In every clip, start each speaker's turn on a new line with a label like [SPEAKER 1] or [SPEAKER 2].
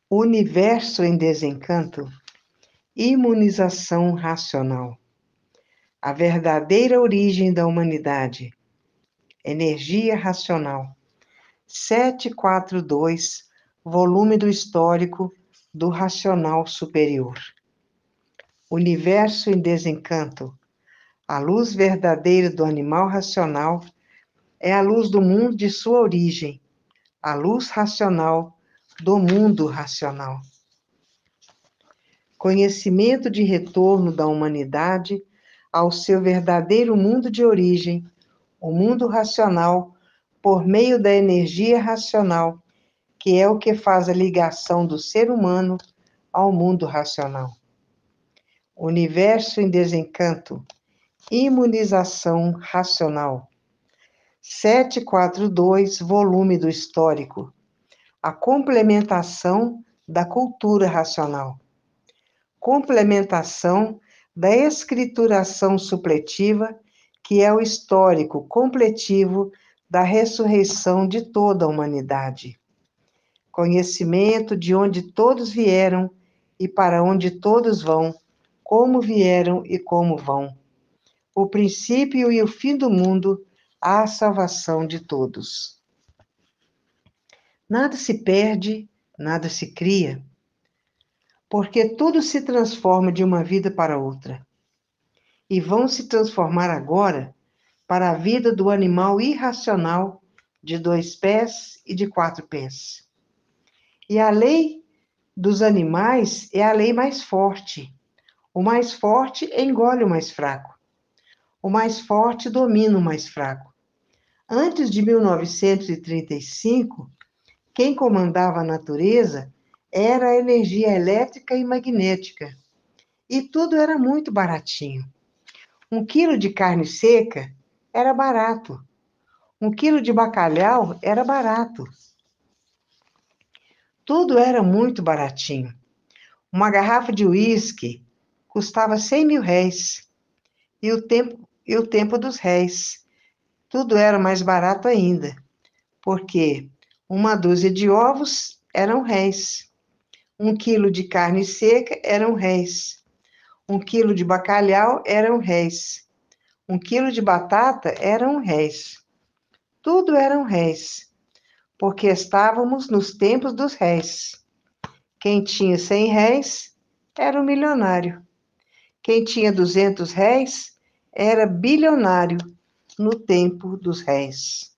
[SPEAKER 1] Universo em desencanto, imunização racional. A verdadeira origem da humanidade, energia racional. 742, volume do histórico do racional superior. Universo em desencanto, a luz verdadeira do animal racional é a luz do mundo de sua origem, a luz racional do mundo racional. Conhecimento de retorno da humanidade ao seu verdadeiro mundo de origem, o mundo racional, por meio da energia racional, que é o que faz a ligação do ser humano ao mundo racional. Universo em desencanto, imunização racional. 742, volume do histórico. A complementação da cultura racional. Complementação da escrituração supletiva, que é o histórico completivo da ressurreição de toda a humanidade. Conhecimento de onde todos vieram e para onde todos vão, como vieram e como vão. O princípio e o fim do mundo, a salvação de todos. Nada se perde, nada se cria, porque tudo se transforma de uma vida para outra. E vão se transformar agora para a vida do animal irracional de 2 pés e de 4 pés. E a lei dos animais é a lei mais forte. O mais forte engole o mais fraco. O mais forte domina o mais fraco. Antes de 1935, quem comandava a natureza era a energia elétrica e magnética. E tudo era muito baratinho. 1 quilo de carne seca era barato. 1 quilo de bacalhau era barato. Tudo era muito baratinho. Uma garrafa de uísque custava 100 mil réis. E o tempo dos réis. Tudo era mais barato ainda, porque 1 dúzia de ovos eram réis. 1 quilo de carne seca eram réis. 1 quilo de bacalhau eram réis. 1 quilo de batata eram réis. Tudo eram réis, porque estávamos nos tempos dos réis. Quem tinha 100 réis era um milionário. Quem tinha 200 réis era bilionário no tempo dos réis.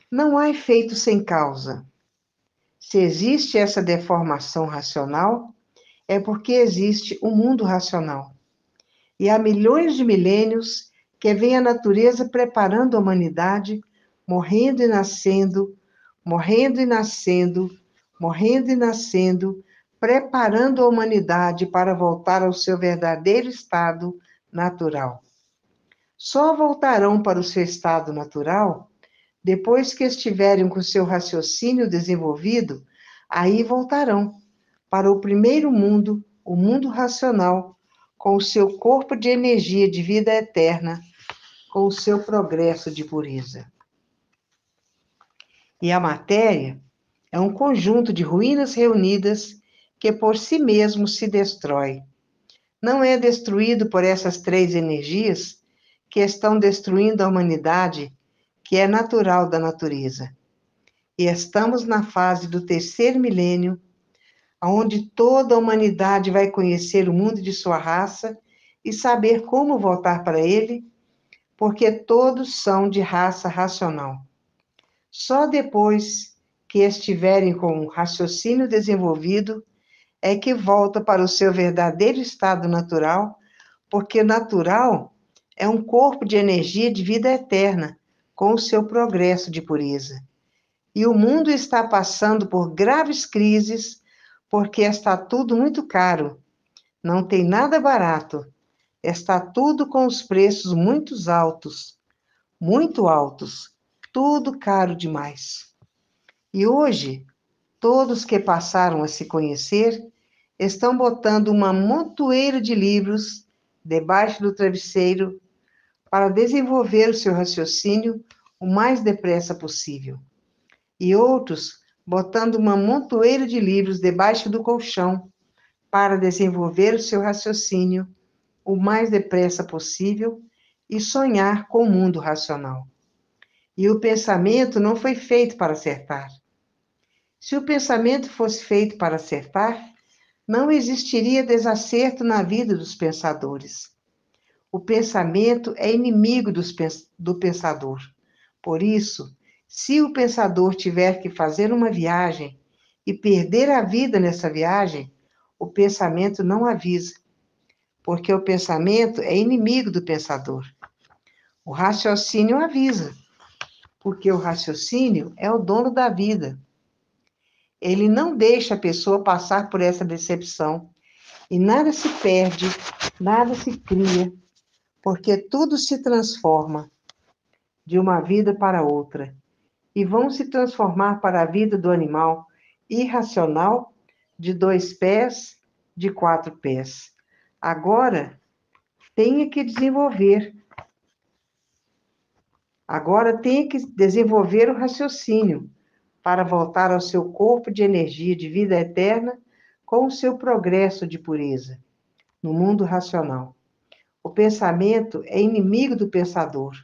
[SPEAKER 1] Não há efeito sem causa. Se existe essa deformação racional, é porque existe o mundo racional. E há milhões de milênios que vem a natureza preparando a humanidade, morrendo e nascendo, morrendo e nascendo, morrendo e nascendo, preparando a humanidade para voltar ao seu verdadeiro estado natural. Só voltarão para o seu estado natural depois que estiverem com seu raciocínio desenvolvido, aí voltarão para o primeiro mundo, o mundo racional, com o seu corpo de energia de vida eterna, com o seu progresso de pureza. E a matéria é um conjunto de ruínas reunidas que por si mesmo se destrói. Não é destruído por essas 3 energias que estão destruindo a humanidade, que é natural da natureza. E estamos na fase do 3º milênio, onde toda a humanidade vai conhecer o mundo de sua raça e saber como voltar para ele, porque todos são de raça racional. Só depois que estiverem com o raciocínio desenvolvido é que volta para o seu verdadeiro estado natural, porque natural é um corpo de energia de vida eterna, com o seu progresso de pureza. E o mundo está passando por graves crises, porque está tudo muito caro. Não tem nada barato. Está tudo com os preços muito altos, tudo caro demais. E hoje, todos que passaram a se conhecer estão botando uma montoeira de livros debaixo do travesseiro para desenvolver o seu raciocínio o mais depressa possível. E outros botando uma montoeira de livros debaixo do colchão para desenvolver o seu raciocínio o mais depressa possível e sonhar com o mundo racional. E o pensamento não foi feito para acertar. Se o pensamento fosse feito para acertar, não existiria desacerto na vida dos pensadores. O pensamento é inimigo do pensador. Por isso, se o pensador tiver que fazer uma viagem e perder a vida nessa viagem, o pensamento não avisa, porque o pensamento é inimigo do pensador. O raciocínio avisa, porque o raciocínio é o dono da vida. Ele não deixa a pessoa passar por essa decepção, e nada se perde, nada se cria, porque tudo se transforma de uma vida para outra, e vão se transformar para a vida do animal irracional de 2 pés, de 4 pés. Agora, tenha que desenvolver. Agora tenha que desenvolver o raciocínio para voltar ao seu corpo de energia de vida eterna com o seu progresso de pureza no mundo racional. O pensamento é inimigo do pensador.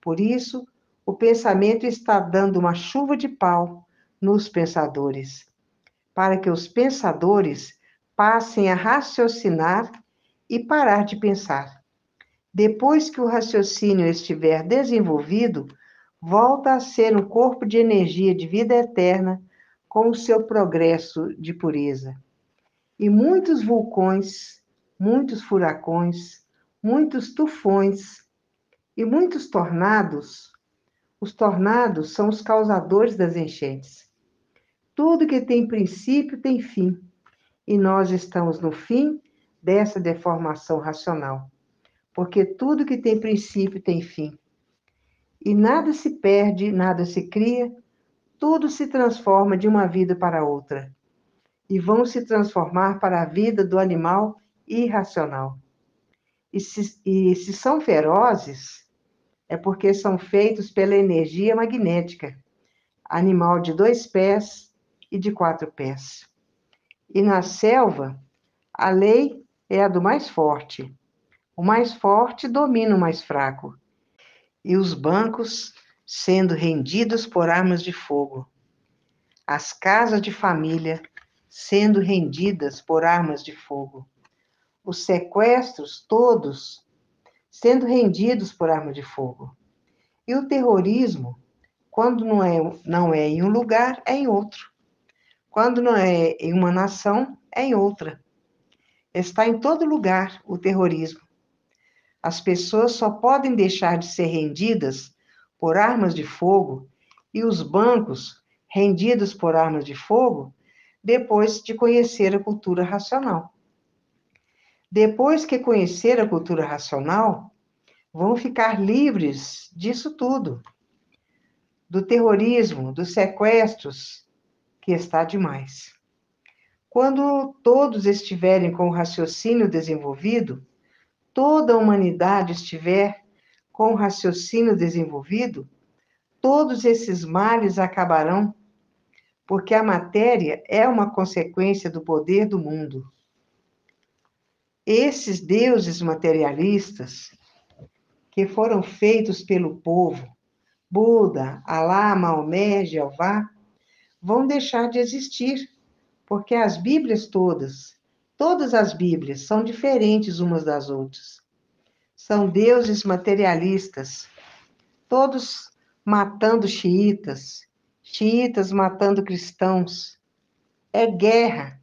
[SPEAKER 1] Por isso, o pensamento está dando uma chuva de pau nos pensadores, para que os pensadores passem a raciocinar e parar de pensar. Depois que o raciocínio estiver desenvolvido, volta a ser um corpo de energia de vida eterna com o seu progresso de pureza. E muitos vulcões, muitos furacões, muitos tufões e muitos tornados. Os tornados são os causadores das enchentes. Tudo que tem princípio tem fim, e nós estamos no fim dessa deformação racional, porque tudo que tem princípio tem fim. E nada se perde, nada se cria, tudo se transforma de uma vida para outra, e vão se transformar para a vida do animal irracional. E se são ferozes, é porque são feitos pela energia magnética, animal de 2 pés e de 4 pés. E na selva, a lei é a do mais forte. O mais forte domina o mais fraco. E os bancos sendo rendidos por armas de fogo. As casas de família sendo rendidas por armas de fogo. Os sequestros todos sendo rendidos por arma de fogo. E o terrorismo, quando não é em um lugar, é em outro. Quando não é em uma nação, é em outra. Está em todo lugar o terrorismo. As pessoas só podem deixar de ser rendidas por armas de fogo e os bancos rendidos por armas de fogo depois de conhecer a cultura racional. Depois que conhecer a cultura racional, vão ficar livres disso tudo, do terrorismo, dos sequestros, que está demais. Quando todos estiverem com o raciocínio desenvolvido, toda a humanidade estiver com o raciocínio desenvolvido, todos esses males acabarão, porque a matéria é uma consequência do poder do mundo. Esses deuses materialistas, que foram feitos pelo povo, Buda, Alá, Maomé, Jeová, vão deixar de existir, porque as Bíblias todas as Bíblias, são diferentes umas das outras. São deuses materialistas, todos matando xiitas, xiitas matando cristãos. É guerra,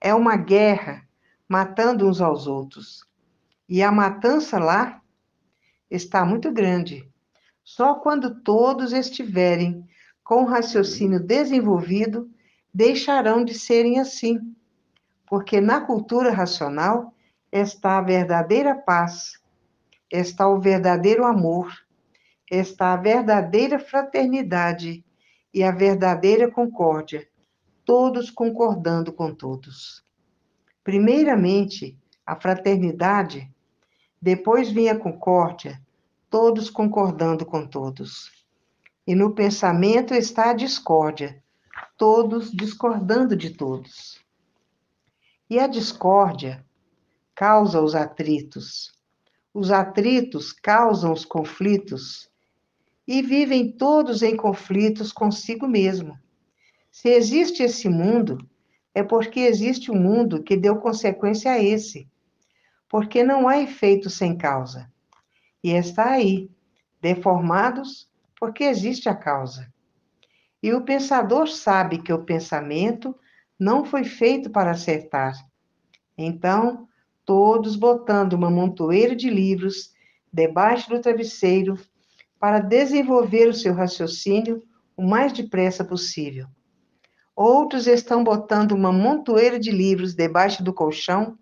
[SPEAKER 1] é uma guerra, matando uns aos outros. E a matança lá está muito grande. Só quando todos estiverem com o raciocínio desenvolvido, deixarão de serem assim. Porque na cultura racional está a verdadeira paz, está o verdadeiro amor, está a verdadeira fraternidade e a verdadeira concórdia, todos concordando com todos. Primeiramente, a fraternidade, depois vinha a concórdia, todos concordando com todos. E no pensamento está a discórdia, todos discordando de todos. E a discórdia causa os atritos causam os conflitos, e vivem todos em conflitos consigo mesmo. Se existe esse mundo, é porque existe um mundo que deu consequência a esse, porque não há efeito sem causa. E está aí, deformados, porque existe a causa. E o pensador sabe que o pensamento não foi feito para acertar. Então, todos botando uma montoeira de livros debaixo do travesseiro para desenvolver o seu raciocínio o mais depressa possível. Outros estão botando uma montoeira de livros debaixo do colchão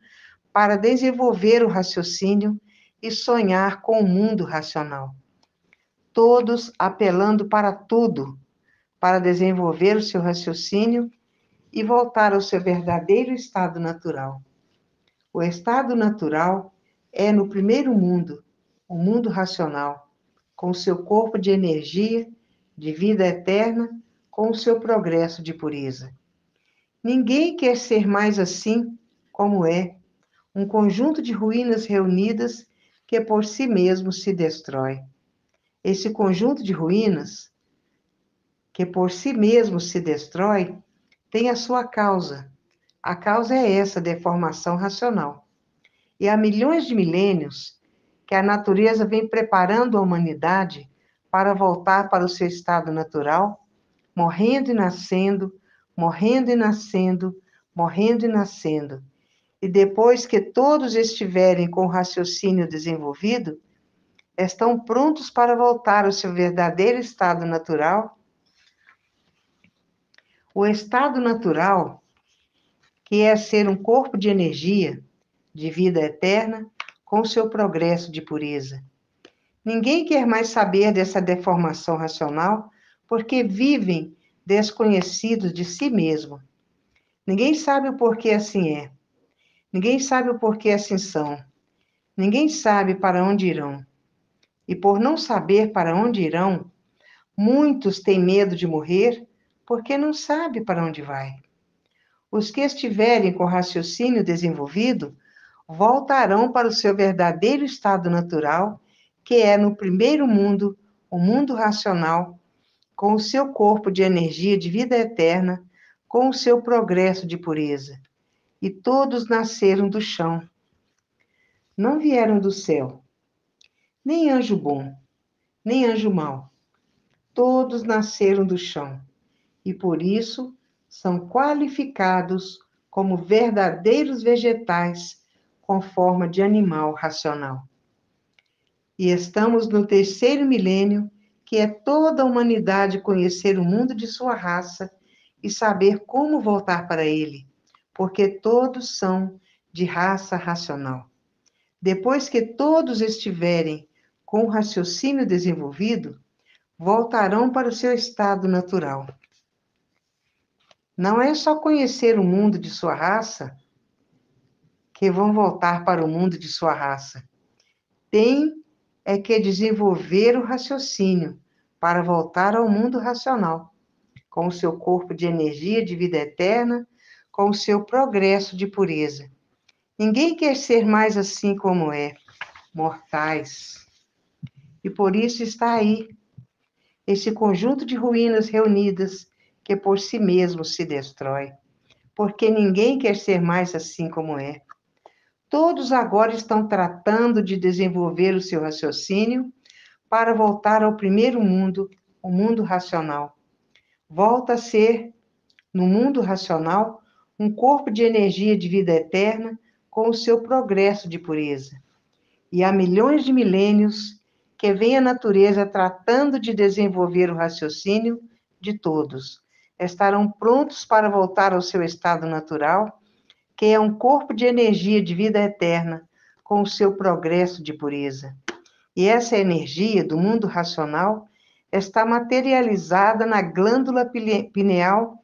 [SPEAKER 1] para desenvolver o raciocínio e sonhar com o mundo racional. Todos apelando para tudo, para desenvolver o seu raciocínio e voltar ao seu verdadeiro estado natural. O estado natural é no primeiro mundo, o mundo racional, com o seu corpo de energia, de vida eterna, com o seu progresso de pureza. Ninguém quer ser mais assim como é, um conjunto de ruínas reunidas que por si mesmo se destrói. Esse conjunto de ruínas, que por si mesmo se destrói, tem a sua causa. A causa é essa deformação racional. E há milhões de milênios que a natureza vem preparando a humanidade para voltar para o seu estado natural, morrendo e nascendo, morrendo e nascendo, morrendo e nascendo. E depois que todos estiverem com o raciocínio desenvolvido, estão prontos para voltar ao seu verdadeiro estado natural. O estado natural, que é ser um corpo de energia, de vida eterna, com seu progresso de pureza. Ninguém quer mais saber dessa deformação racional, porque vivem desconhecidos de si mesmo. Ninguém sabe o porquê assim é. Ninguém sabe o porquê assim são. Ninguém sabe para onde irão. E por não saber para onde irão, muitos têm medo de morrer, porque não sabe para onde vai. Os que estiverem com o raciocínio desenvolvido voltarão para o seu verdadeiro estado natural, que é no primeiro mundo, o mundo racional, com o seu corpo de energia de vida eterna, com o seu progresso de pureza. E todos nasceram do chão. Não vieram do céu, nem anjo bom, nem anjo mau. Todos nasceram do chão, e por isso são qualificados como verdadeiros vegetais com forma de animal racional. E estamos no terceiro milênio, que é toda a humanidade conhecer o mundo de sua raça e saber como voltar para ele, porque todos são de raça racional. Depois que todos estiverem com o raciocínio desenvolvido, voltarão para o seu estado natural. Não é só conhecer o mundo de sua raça que vão voltar para o mundo de sua raça. Tem que desenvolver o raciocínio para voltar ao mundo racional, com o seu corpo de energia de vida eterna, com o seu progresso de pureza. Ninguém quer ser mais assim como é, mortais. E por isso está aí, esse conjunto de ruínas reunidas que por si mesmo se destrói, porque ninguém quer ser mais assim como é. Todos agora estão tratando de desenvolver o seu raciocínio para voltar ao primeiro mundo, o mundo racional. Volta a ser, no mundo racional, um corpo de energia de vida eterna com o seu progresso de pureza. E há milhões de milênios que vem a natureza tratando de desenvolver o raciocínio de todos. Estarão prontos para voltar ao seu estado natural, que é um corpo de energia de vida eterna, com o seu progresso de pureza. E essa energia do mundo racional está materializada na glândula pineal,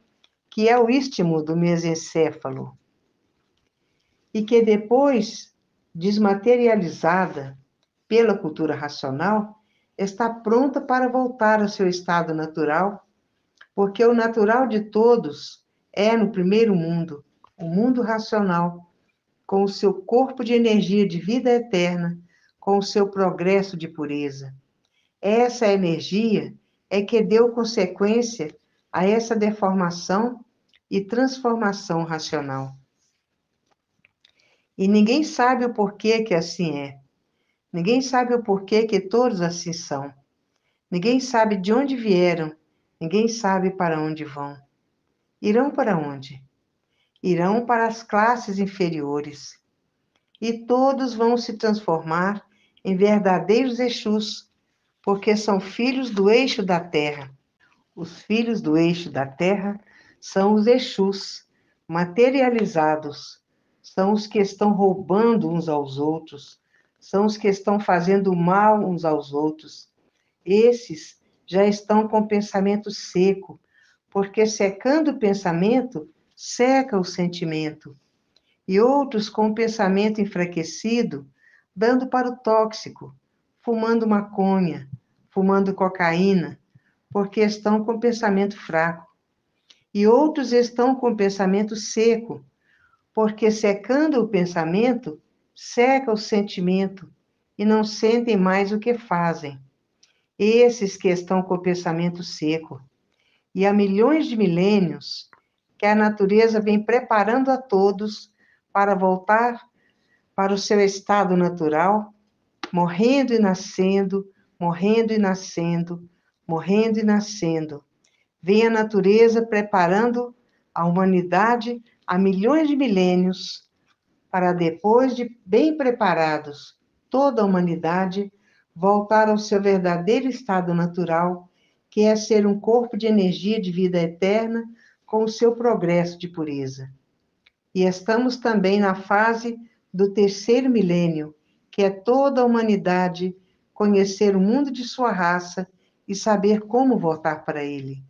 [SPEAKER 1] que é o istmo do mesencéfalo, e que depois, desmaterializada pela cultura racional, está pronta para voltar ao seu estado natural, porque o natural de todos é, no primeiro mundo, o mundo racional, com o seu corpo de energia de vida eterna, com o seu progresso de pureza. Essa energia é que deu consequência a essa deformação e transformação racional. E ninguém sabe o porquê que assim é. Ninguém sabe o porquê que todos assim são. Ninguém sabe de onde vieram. Ninguém sabe para onde vão. Irão para onde? Irão para as classes inferiores. E todos vão se transformar em verdadeiros Exus, porque são filhos do eixo da Terra. Os filhos do eixo da Terra são os Exus, materializados. São os que estão roubando uns aos outros. São os que estão fazendo mal uns aos outros. Esses já estão com o pensamento seco, porque secando o pensamento, seca o sentimento. E outros com o pensamento enfraquecido, dando para o tóxico, fumando maconha, fumando cocaína, porque estão com o pensamento fraco. E outros estão com o pensamento seco, porque secando o pensamento, seca o sentimento, e não sentem mais o que fazem. Esses que estão com o pensamento seco. E há milhões de milênios que a natureza vem preparando a todos para voltar para o seu estado natural, morrendo e nascendo, morrendo e nascendo, morrendo e nascendo. Vem a natureza preparando a humanidade há milhões de milênios para depois de bem preparados, toda a humanidade voltar ao seu verdadeiro estado natural, que é ser um corpo de energia de vida eterna com o seu progresso de pureza. E estamos também na fase do terceiro milênio, que é toda a humanidade conhecer o mundo de sua raça e saber como voltar para ele.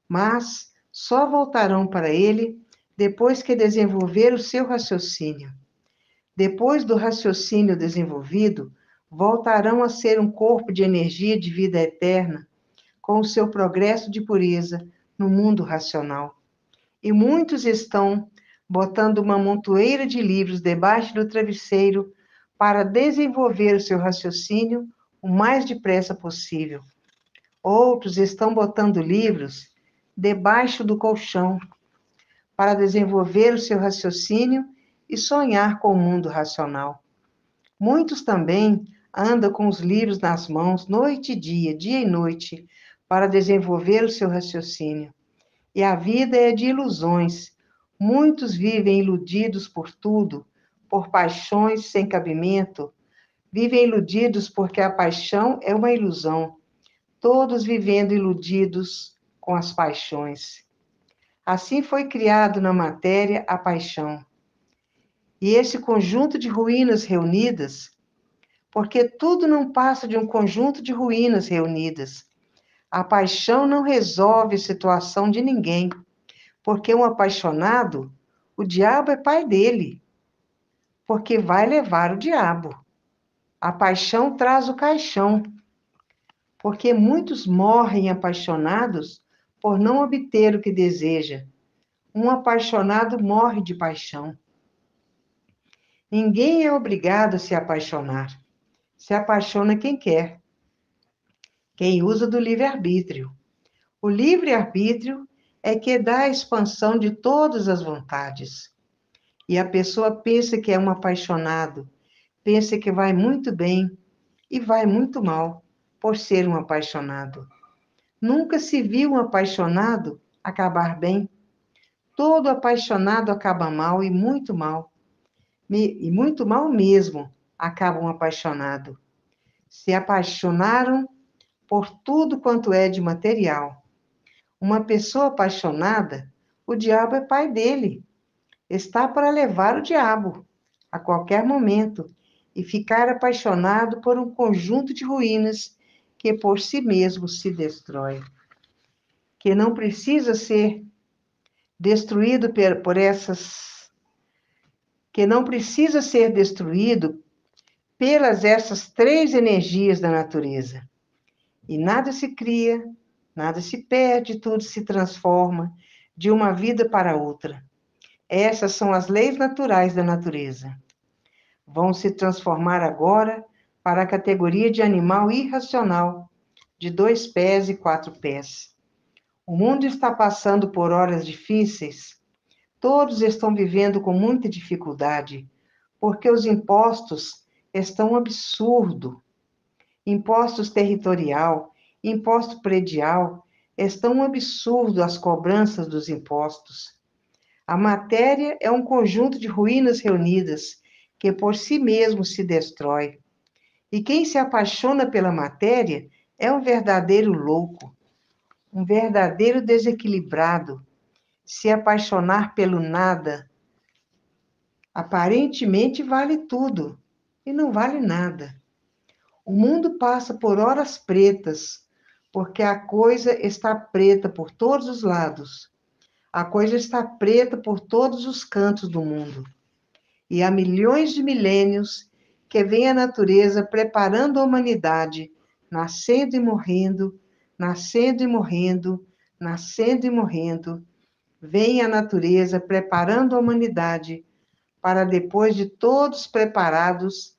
[SPEAKER 1] Mas só voltarão para ele depois que desenvolver o seu raciocínio. Depois do raciocínio desenvolvido, voltarão a ser um corpo de energia de vida eterna, com o seu progresso de pureza no mundo racional. E muitos estão botando uma montoeira de livros debaixo do travesseiro para desenvolver o seu raciocínio o mais depressa possível. Outros estão botando livros debaixo do colchão para desenvolver o seu raciocínio e sonhar com o mundo racional. Muitos também andam com os livros nas mãos noite e dia e noite, para desenvolver o seu raciocínio. E a vida é de ilusões. Muitos vivem iludidos por tudo, por paixões sem cabimento. Vivem iludidos porque a paixão é uma ilusão. Todos vivendo iludidos com as paixões. Assim foi criado na matéria a paixão. E esse conjunto de ruínas reunidas, porque tudo não passa de um conjunto de ruínas reunidas. A paixão não resolve a situação de ninguém, porque um apaixonado, o diabo é pai dele, porque vai levar o diabo. A paixão traz o caixão, porque muitos morrem apaixonados por não obter o que deseja. Um apaixonado morre de paixão. Ninguém é obrigado a se apaixonar. Se apaixona quem quer, quem usa do livre-arbítrio. O livre-arbítrio é que dá a expansão de todas as vontades. E a pessoa pensa que é um apaixonado, pensa que vai muito bem e vai muito mal por ser um apaixonado. Nunca se viu um apaixonado acabar bem. Todo apaixonado acaba mal e muito mal. E muito mal mesmo acaba um apaixonado. Se apaixonaram por tudo quanto é de material. Uma pessoa apaixonada, o diabo é pai dele. Está para levar o diabo a qualquer momento e ficar apaixonado por um conjunto de ruínas que por si mesmo se destrói. Que não precisa ser destruído por essas, que não precisa ser destruído pelas essas três energias da natureza. E nada se cria, Nada se perde, tudo se transforma de uma vida para outra. Essas são as leis naturais da natureza. Vão se transformar agora para a categoria de animal irracional, de 2 pés e 4 pés. O mundo está passando por horas difíceis. Todos estão vivendo com muita dificuldade, porque os impostos estão um absurdo. Impostos territorial, imposto predial, estão um absurdo as cobranças dos impostos. A matéria é um conjunto de ruínas reunidas que por si mesmo se destrói. E quem se apaixona pela matéria é um verdadeiro louco, um verdadeiro desequilibrado. Se apaixonar pelo nada, aparentemente vale tudo e não vale nada. O mundo passa por horas pretas, porque a coisa está preta por todos os lados. A coisa está preta por todos os cantos do mundo. E há milhões de milênios que vem a natureza preparando a humanidade, nascendo e morrendo, nascendo e morrendo, nascendo e morrendo. Vem a natureza preparando a humanidade para, depois de todos preparados,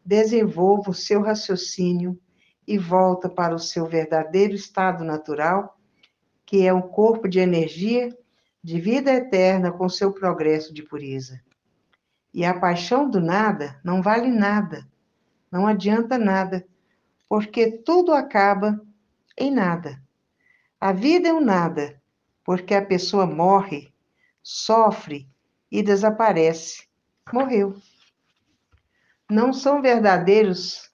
[SPEAKER 1] desenvolva o seu raciocínio e volta para o seu verdadeiro estado natural, que é um corpo de energia, de vida eterna com seu progresso de pureza. E a paixão do nada não vale nada, não adianta nada, porque tudo acaba em nada. A vida é um nada, porque a pessoa morre, sofre e desaparece. Morreu. Não são verdadeiros,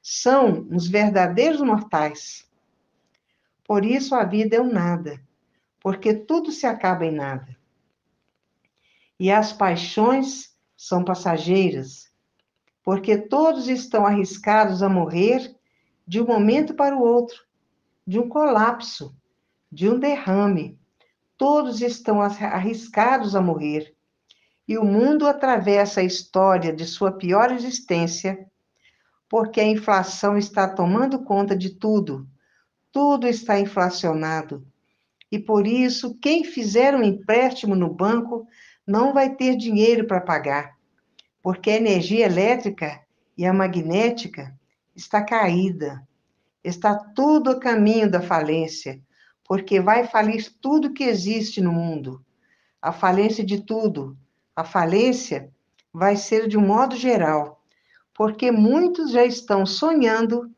[SPEAKER 1] são os verdadeiros mortais. Por isso a vida é um nada, porque tudo se acaba em nada. E as paixões são passageiras, porque todos estão arriscados a morrer de um momento para o outro, de um colapso, de um derrame. Todos estão arriscados a morrer. E o mundo atravessa a história de sua pior existência, porque a inflação está tomando conta de tudo. Tudo está inflacionado. E por isso, quem fizer um empréstimo no banco não vai ter dinheiro para pagar, porque a energia elétrica e a magnética está caída. Está tudo a caminho da falência, porque vai falir tudo que existe no mundo. A falência de tudo. A falência vai ser de um modo geral, porque muitos já estão sonhando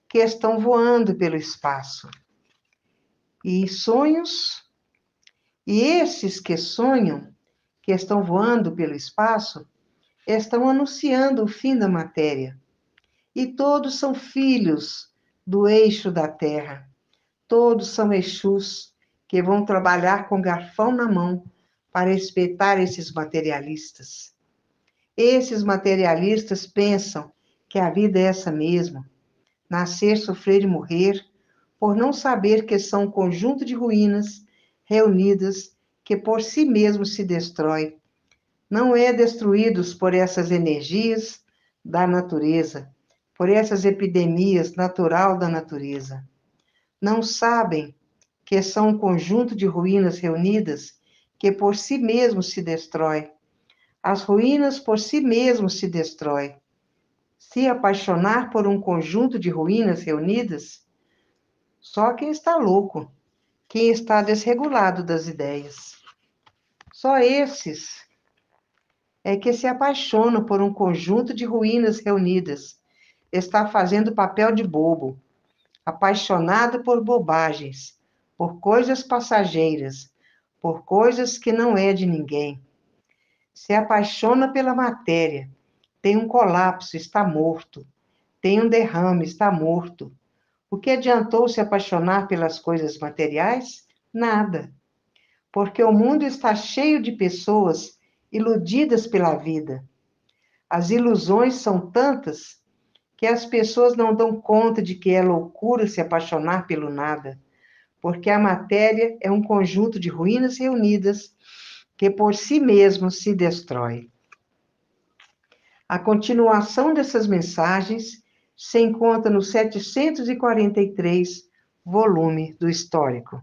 [SPEAKER 1] que estão voando pelo espaço. E sonhos, e esses que sonham, que estão voando pelo espaço, estão anunciando o fim da matéria. E todos são filhos do eixo da Terra. Todos são Exus que vão trabalhar com garfão na mão para espetar esses materialistas. Esses materialistas pensam que a vida é essa mesma, nascer, sofrer e morrer, por não saber que são um conjunto de ruínas reunidas que por si mesmos se destrói. Não é destruídos por essas energias da natureza, por essas epidemias natural da natureza. Não sabem que são um conjunto de ruínas reunidas que por si mesmos se destrói. As ruínas por si mesmos se destrói. Se apaixonar por um conjunto de ruínas reunidas, só quem está louco, quem está desregulado das ideias. Só esses é que se apaixonam por um conjunto de ruínas reunidas, está fazendo papel de bobo, apaixonado por bobagens, por coisas passageiras, por coisas que não é de ninguém. Se apaixona pela matéria, tem um colapso, está morto. Tem um derrame, está morto. O que adiantou se apaixonar pelas coisas materiais? Nada. Porque o mundo está cheio de pessoas iludidas pela vida. As ilusões são tantas que as pessoas não dão conta de que é loucura se apaixonar pelo nada, porque a matéria é um conjunto de ruínas reunidas que por si mesmo se destrói. A continuação dessas mensagens se encontra no 743 volume do histórico.